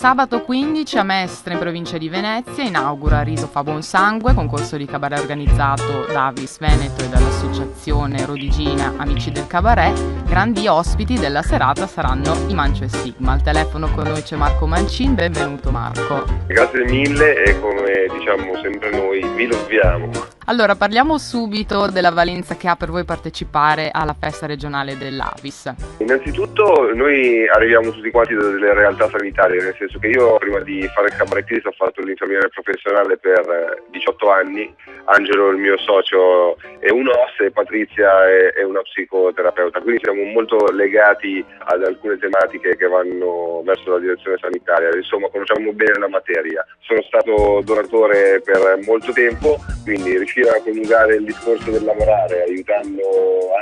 Sabato 15 a Mestre, in provincia di Venezia, inaugura Riso fa buon sangue, concorso di cabaret organizzato da Avis Veneto e dall'associazione Rodigina Amici del Cabaret. Grandi ospiti della serata saranno i Mancio e Stigma. Al telefono con noi c'è Marco Mancin. Benvenuto Marco. Grazie mille e come diciamo sempre noi vi loviamo. Allora, parliamo subito della valenza che ha per voi partecipare alla festa regionale dell'Avis. Innanzitutto noi arriviamo tutti quanti da delle realtà sanitarie, nel senso che io prima di fare il cabarettista ho fatto l'infermiere professionale per 18 anni, Angelo il mio socio è un OS e Patrizia è una psicoterapeuta, quindi siamo molto legati ad alcune tematiche che vanno verso la direzione sanitaria, insomma conosciamo bene la materia. Sono stato donatore per molto tempo, quindi riuscire a coniugare il discorso del lavorare aiutando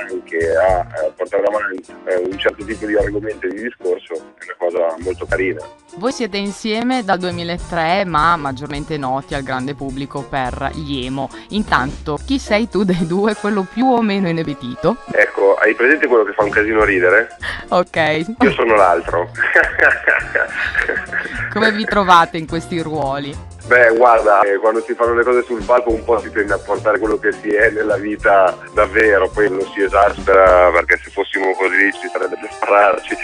anche a portare avanti un certo tipo di argomento e di discorso è una cosa molto carina. Voi siete insieme dal 2003, ma maggiormente noti al grande pubblico per gli emo. Intanto, chi sei tu dei due, quello più o meno inebetito? Ecco, hai presente quello che fa un casino ridere? Ok. Io sono l'altro. Come vi trovate in questi ruoli? Beh, guarda, quando si fanno le cose sul palco un po' si tende a portare quello che si è nella vita davvero, poi non si esaspera perché se fossimo così ci sarebbe da spararci.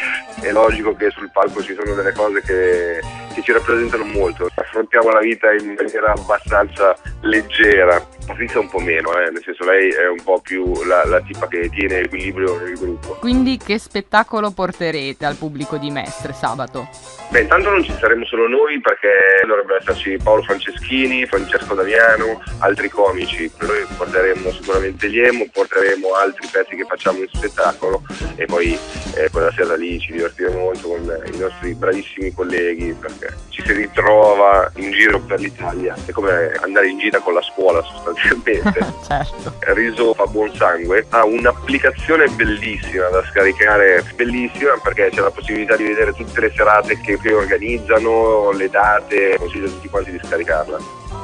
È logico che sul palco ci sono delle cose che ci rappresentano molto, affrontiamo la vita in maniera abbastanza leggera. Patrizia un po' meno, nel senso lei è un po' più la tipa che tiene equilibrio nel gruppo. Quindi che spettacolo porterete al pubblico di Mestre sabato? Beh, intanto non ci saremo solo noi perché dovrebbero esserci Paolo Franceschini, Francesco Damiano, altri comici. Noi porteremo sicuramente gli emo, porteremo altri pezzi che facciamo in spettacolo e poi quella sera lì ci divertiremo molto con i nostri bravissimi colleghi perché ci si ritrova in giro per l'Italia. È come andare in gita con la scuola sostanzialmente. Certo. Riso fa buon sangue ha un'applicazione bellissima da scaricare, bellissima perché c'è la possibilità di vedere tutte le serate che organizzano, le date, consiglio a tutti quanti di scaricarla.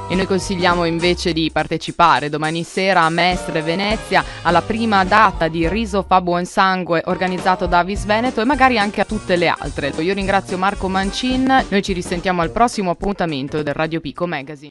E noi consigliamo invece di partecipare domani sera a Mestre Venezia alla prima data di Riso fa buon sangue organizzato da Avis Veneto e magari anche a tutte le altre. Io ringrazio Marco Mancin, noi ci risentiamo al prossimo appuntamento del Radio Pico Magazine.